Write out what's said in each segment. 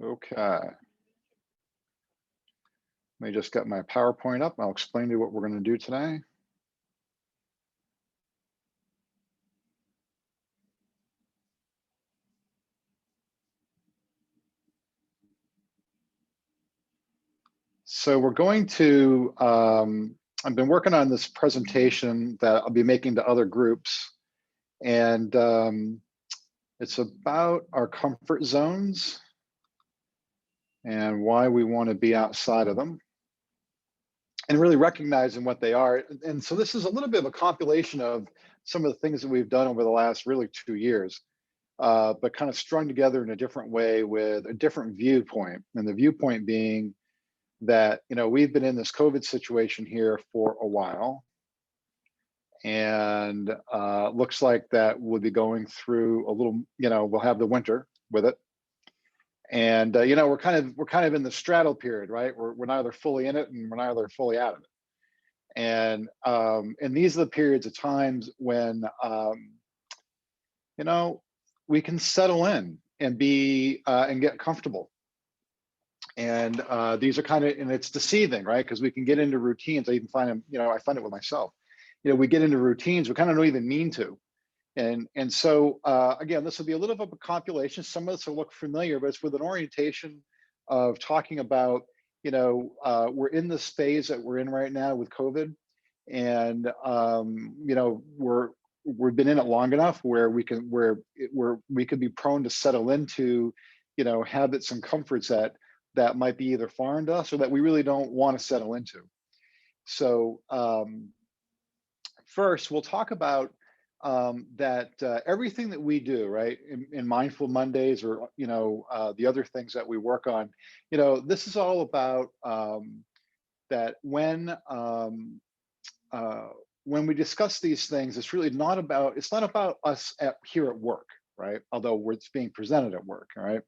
Okay, let me just get my PowerPoint up. I'll explain to you what we're going to do today. So we're going to, I've been working on this presentation that I'll be making to other groups, and it's about our comfort zones and why we want to be outside of them, and really recognizing what they are. And so this is a little bit of a compilation of some of the things that we've done over the last really 2 years, but kind of strung together in a different way with a different viewpoint. And the viewpoint being that, we've been in this COVID situation here for a while, and looks like that we'll be going through a little, we'll have the winter with it. And we're kind of in the straddle period, right? We're neither fully in it and we're neither fully out of it. And these are the periods of times when we can settle in and be and get comfortable. And these are and it's deceiving, right? Because we can get into routines. I even find them, I find it with myself. We get into routines we kind of don't even mean to. And so again, this will be a little bit of a compilation. Some of this will look familiar, but it's with an orientation of talking about, we're in this phase that we're in right now with COVID, and we've been in it long enough where we could be prone to settle into, habits and comforts that might be either foreign to us or that we really don't want to settle into. So first, we'll talk about that everything that we do, right, in Mindful Mondays or the other things that we work on, this is all about that when we discuss these things, it's not about us here at work, right? Although it's being presented at work, all right?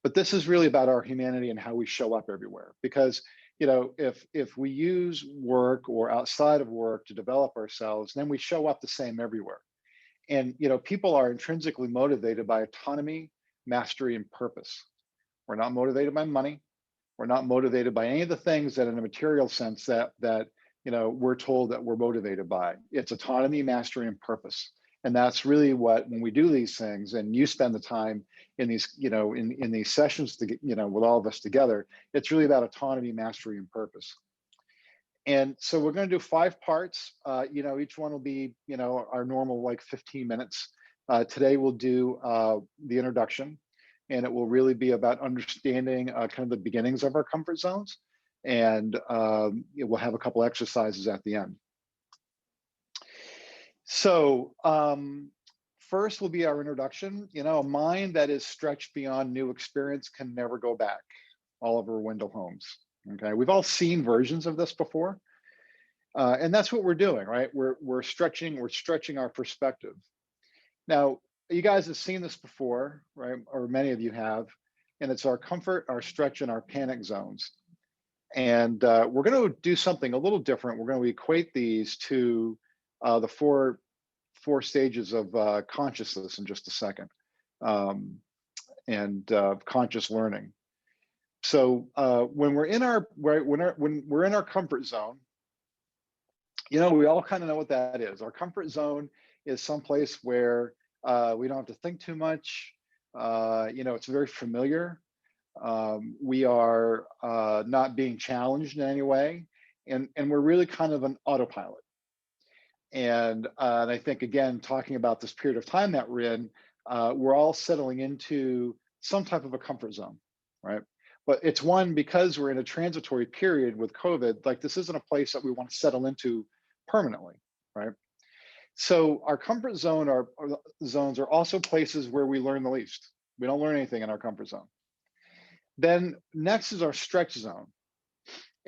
But this is really about our humanity and how we show up everywhere. Because if we use work or outside of work to develop ourselves, then we show up the same everywhere. And people are intrinsically motivated by autonomy, mastery, and purpose. We're not motivated by money. We're not motivated by any of the things that in a material sense that we're told that we're motivated by. It's autonomy, mastery, and purpose. And that's really what, when we do these things and you spend the time in these, in these sessions to with all of us together, it's really about autonomy, mastery, and purpose. And so we're going to do 5 parts. Each one will be, our normal 15 minutes. Today we'll do the introduction, and it will really be about understanding kind of the beginnings of our comfort zones. And we'll have a couple exercises at the end. So first will be our introduction. A mind that is stretched beyond new experience can never go back. Oliver Wendell Holmes. Okay, we've all seen versions of this before, and that's what we're doing, right? We're stretching our perspective. Now, you guys have seen this before, right? Or many of you have, and it's our comfort, our stretch, and our panic zones. And we're going to do something a little different. We're going to equate these to the four stages of consciousness in just a second, and conscious learning. So when we're in our comfort zone, we all kind of know what that is. Our comfort zone is someplace where we don't have to think too much. It's very familiar. We are not being challenged in any way, and we're really kind of an autopilot. And I think, again, talking about this period of time that we're in, we're all settling into some type of a comfort zone, right? But it's one, because we're in a transitory period with COVID, this isn't a place that we want to settle into permanently, right? So our comfort zone, our zones are also places where we learn the least. We don't learn anything in our comfort zone. Then next is our stretch zone.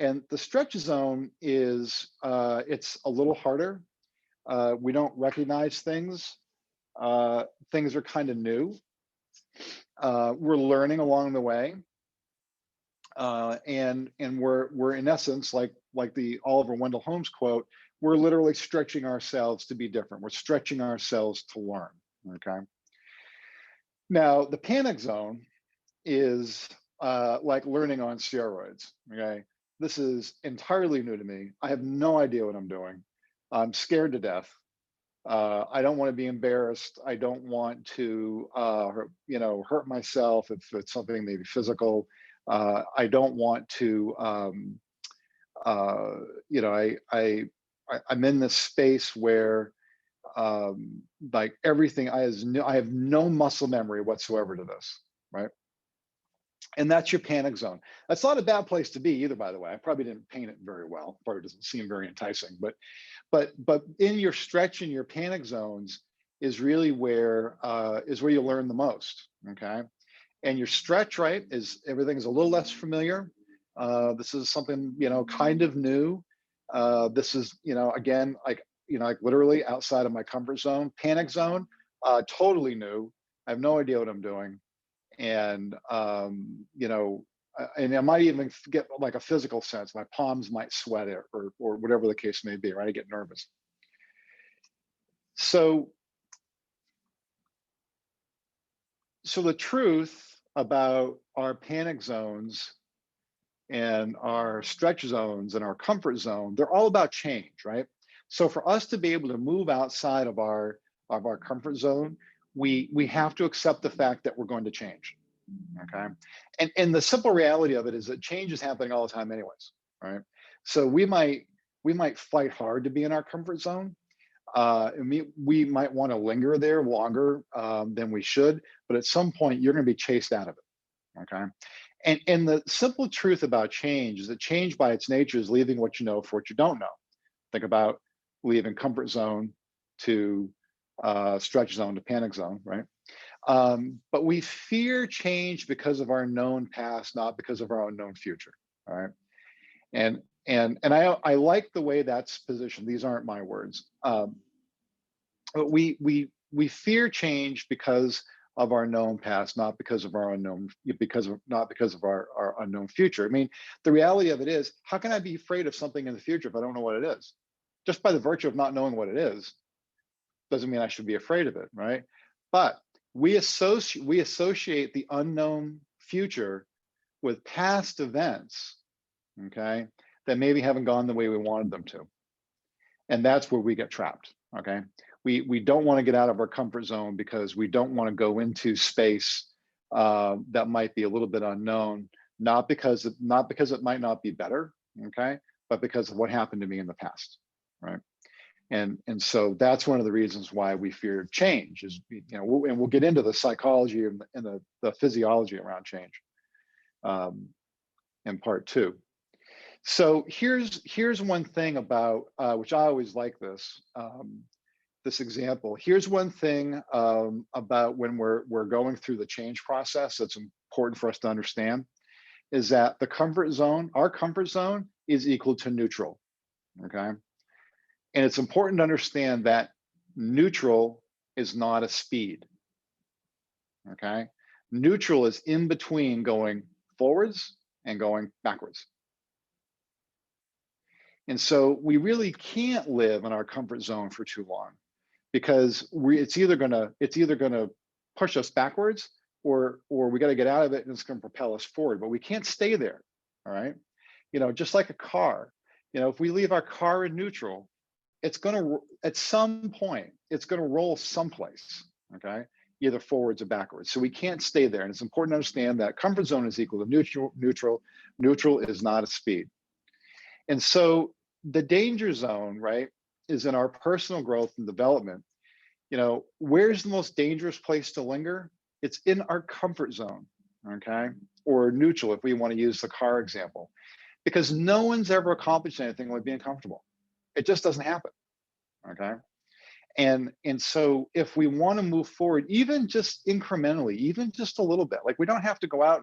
And the stretch zone is, it's a little harder. We don't recognize things. Things are kind of new. We're learning along the way. And we're in essence, like the Oliver Wendell Holmes quote, we're literally stretching ourselves to be different. We're stretching ourselves to learn, okay? Now, the panic zone is like learning on steroids. Okay, this is entirely new to me. I have no idea what I'm doing. I'm scared to death. I don't want to be embarrassed. I don't want to, hurt myself if it's something maybe physical. I don't want to, uh, you know, I'm in this space where, like everything, I have no muscle memory whatsoever to this, right? And that's your panic zone. That's not a bad place to be either, by the way. I probably didn't paint it very well. Probably doesn't seem very enticing, but in your stretch and your panic zones is where you learn the most. Okay, and your stretch, right, is everything's a little less familiar. This is something kind of new. This is again like literally outside of my comfort zone. Panic zone, totally new. I have no idea what I'm doing, and and I might even get like a physical sense. My palms might sweat or whatever the case may be. Right, I get nervous. So the truth about our panic zones and our stretch zones and our comfort zone, they're all about change, right? So for us to be able to move outside of our comfort zone, we have to accept the fact that we're going to change. Okay. And the simple reality of it is that change is happening all the time anyways, right? So we might fight hard to be in our comfort zone. And we might want to linger there longer than we should, but at some point you're going to be chased out of it. Okay. And the simple truth about change is that change by its nature is leaving what you know for what you don't know. Think about leaving comfort zone to stretch zone to panic zone, right? But we fear change because of our known past, not because of our unknown future. All right. And I like the way that's positioned. These aren't my words. But we fear change because of our known past, not because of our unknown, not because of our unknown future. I mean, the reality of it is, how can I be afraid of something in the future if I don't know what it is? Just by the virtue of not knowing what it is, doesn't mean I should be afraid of it, right? But we associate the unknown future with past events, okay, that maybe haven't gone the way we wanted them to. And that's where we get trapped, okay? We don't want to get out of our comfort zone because we don't want to go into space that might be a little bit unknown, not because it might not be better, okay, but because of what happened to me in the past, right? And so that's one of the reasons why we fear change is, and we'll get into the psychology and the physiology around change in part two. So here's one thing about which I always like this example. Here's one thing about when we're going through the change process that's important for us to understand is that our comfort zone is equal to neutral. Okay. And it's important to understand that neutral is not a speed. Okay. Neutral is in between going forwards and going backwards. And so we really can't live in our comfort zone for too long because it's either gonna push us backwards or we got to get out of it and it's going to propel us forward. But we can't stay there. All right. Just like a car, if we leave our car in neutral, it's going to, at some point, it's going to roll someplace, okay, either forwards or backwards. So we can't stay there. And it's important to understand that comfort zone is equal to neutral. Neutral is not a speed. And so the danger zone, right, is in our personal growth and development. Where's the most dangerous place to linger? It's in our comfort zone, okay, or neutral if we want to use the car example, because no one's ever accomplished anything like being comfortable. It just doesn't happen, okay? And so if we want to move forward, even just incrementally, even just a little bit, like we don't have to go out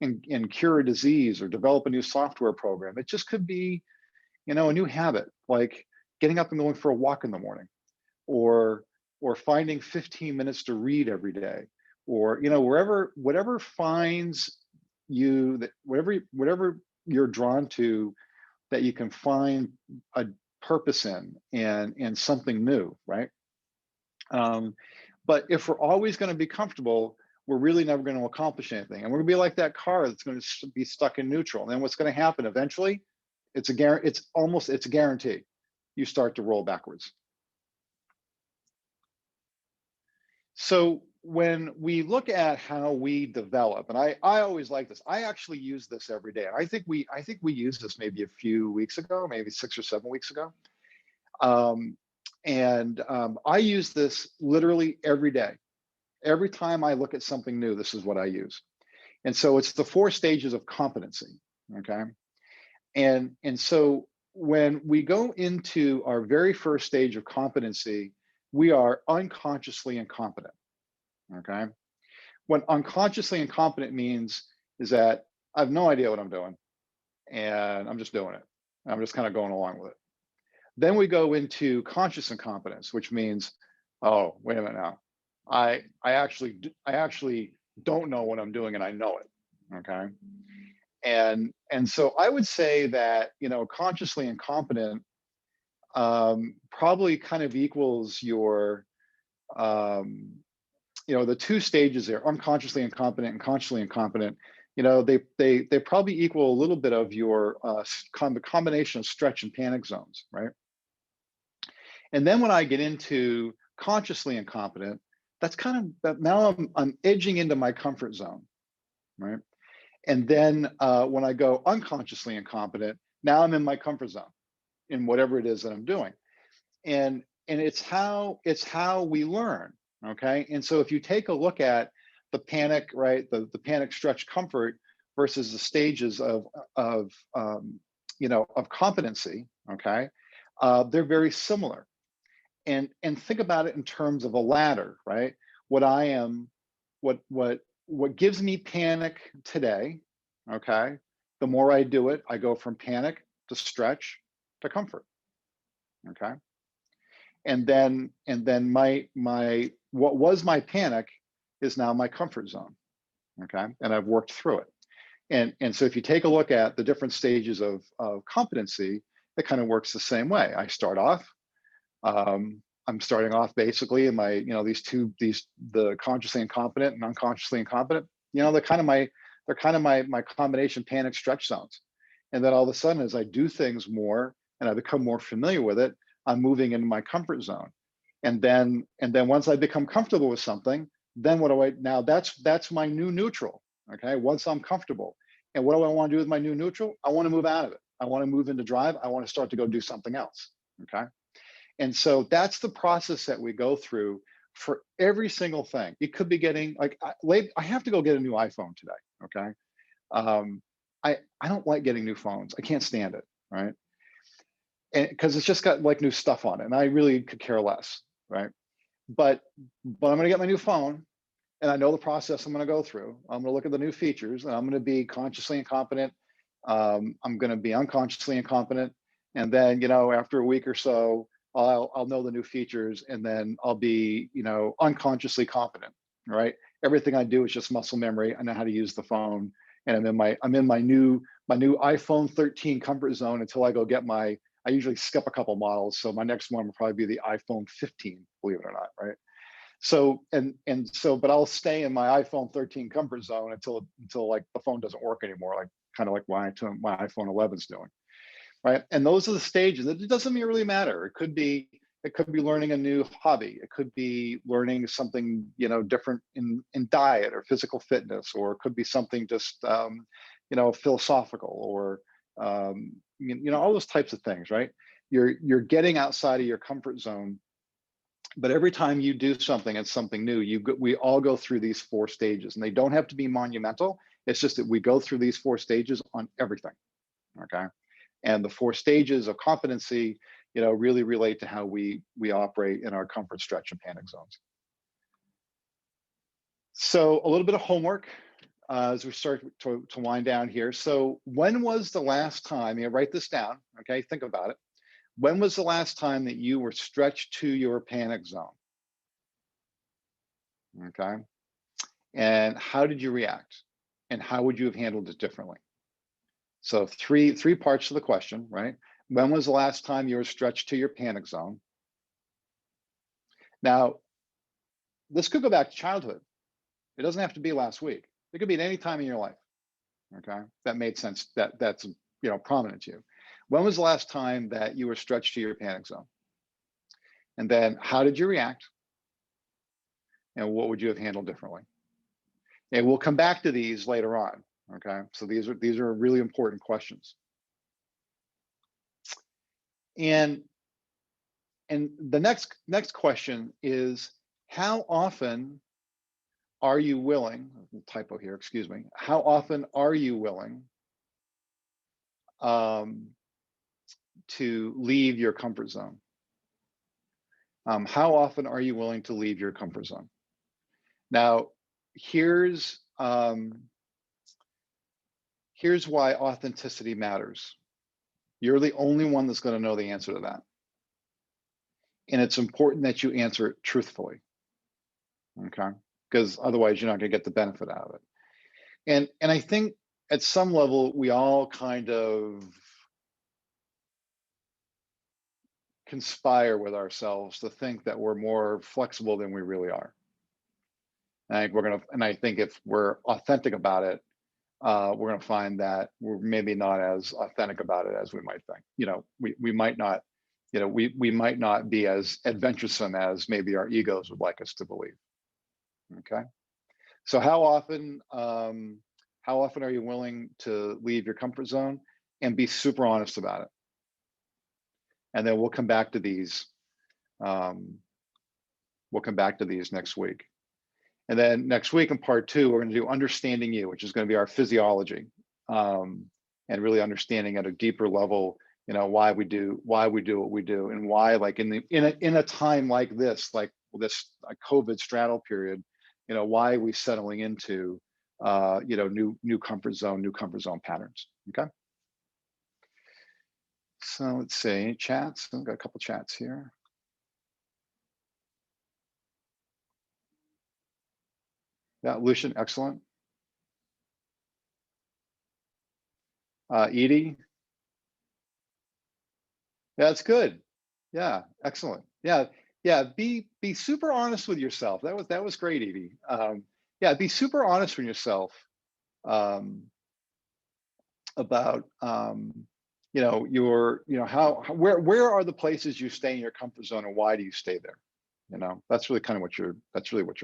and cure a disease or develop a new software program. It just could be, a new habit, like getting up and going for a walk in the morning, or finding 15 minutes to read every day, or whatever finds you, that whatever you're drawn to, that you can find a purpose in and something new, right? But if we're always going to be comfortable, we're really never going to accomplish anything. And we're going to be like that car that's going to be stuck in neutral. And then what's going to happen eventually, it's a guarantee. You start to roll backwards. So when we look at how we develop, and I always like this, I actually use this every day. And I think we used this maybe a few weeks ago, maybe 6 or 7 weeks ago. I use this literally every day. Every time I look at something new, this is what I use. And so it's the 4 stages of competency, okay? And so when we go into our very first stage of competency, we are unconsciously incompetent, okay? What unconsciously incompetent means is that I have no idea what I'm doing, and I'm just doing it. I'm just kind of going along with it. Then we go into conscious incompetence, which means, oh, wait a minute now. I actually don't know what I'm doing, and I know it, okay? And so I would say that, consciously incompetent probably kind of equals your, the 2 stages there, unconsciously incompetent and consciously incompetent. They probably equal a little bit of your combination of stretch and panic zones, right? And then when I get into consciously incompetent, that's kind of, now I'm edging into my comfort zone, right? And then when I go unconsciously incompetent, now I'm in my comfort zone in whatever it is that I'm doing. And it's how we learn, okay? And so if you take a look at the panic, right, the panic, stretch, comfort versus the stages of competency, okay, they're very similar. And think about it in terms of a ladder, right? What gives me panic today, okay? The more I do it, I go from panic to stretch to comfort, okay? And then my what was my panic is now my comfort zone, okay? And I've worked through it. And so if you take a look at the different stages of competency, it kind of works the same way. I start off, I'm starting off basically in my, the consciously incompetent and unconsciously incompetent, they're kind of my combination panic stretch zones. And then all of a sudden, as I do things more and I become more familiar with it, I'm moving into my comfort zone. And then once I become comfortable with something, then what do I, now that's my new neutral, okay? Once I'm comfortable. And what do I want to do with my new neutral? I want to move out of it. I want to move into drive. I want to start to go do something else, okay? And so that's the process that we go through for every single thing. It could be getting, like, I have to go get a new iPhone today, okay? I don't like getting new phones. I can't stand it, right? And because it's just got like new stuff on it, and I really could care less, right? But I'm gonna get my new phone, and I know the process I'm gonna go through. I'm gonna look at the new features, and I'm gonna be consciously incompetent. I'm gonna be unconsciously incompetent, and then after a week or so, I'll know the new features, and then I'll be unconsciously competent, right? Everything I do is just muscle memory. I know how to use the phone, and I'm in my new iPhone 13 comfort zone until I go get my. I usually skip a couple models, so my next one will probably be the iPhone 15, believe it or not, right? So but I'll stay in my iPhone 13 comfort zone until like the phone doesn't work anymore, like kind of like my iPhone 11's doing. Right, and those are the stages. It doesn't really matter. It could be learning a new hobby. It could be learning something different in diet or physical fitness, or it could be something just philosophical, or all those types of things. Right, you're getting outside of your comfort zone. But every time you do something, it's something new. We all go through these 4 stages, and they don't have to be monumental. It's just that we go through these 4 stages on everything. Okay. And the 4 stages of competency, really relate to how we operate in our comfort, stretch, and panic zones. So a little bit of homework as we start to wind down here. So when was the last time, write this down, okay? Think about it. When was the last time that you were stretched to your panic zone? Okay. And how did you react? And how would you have handled it differently? So three parts to the question, right? When was the last time you were stretched to your panic zone? Now, this could go back to childhood. It doesn't have to be last week. It could be at any time in your life. Okay, that made sense. That's prominent to you. When was the last time that you were stretched to your panic zone? And then how did you react? And what would you have handled differently? And we'll come back to these later on. Okay, so these are really important questions. And the next question is, how often are you willing, typo here, excuse me, how often are you willing to leave your comfort zone? How often are you willing to leave your comfort zone? Now, here's why authenticity matters. You're the only one that's going to know the answer to that. And it's important that you answer it truthfully, okay? Because otherwise you're not going to get the benefit out of it. And I think at some level, we all kind of conspire with ourselves to think that we're more flexible than we really are. And I think if we're authentic about it, we're going to find that we're maybe not as authentic about it as we might think. We might not, we might not be as adventuresome as maybe our egos would like us to believe. Okay. So how often are you willing to leave your comfort zone and be super honest about it? And then we'll come back to these. We'll come back to these next week. And then next week in part 2, we're going to do understanding you, which is going to be our physiology, and really understanding at a deeper level, why we do what we do, and why, like in a time like this COVID straddle period, why are we settling into new comfort zone patterns. Okay. So let's see, chats. I've got a couple chats here. Yeah, Lucian, excellent. Edie. That's good. Yeah, excellent. Yeah. Be super honest with yourself. That was great, Edie. Yeah, be super honest with yourself about where are the places you stay in your comfort zone, and why do you stay there? That's really kind of what you're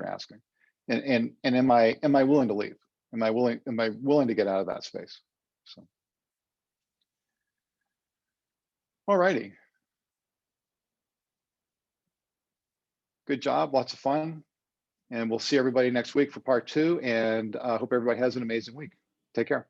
asking. And am I willing to leave? Am I willing to get out of that space? So, all righty. Good job, lots of fun. And we'll see everybody next week for part 2. And I hope everybody has an amazing week. Take care.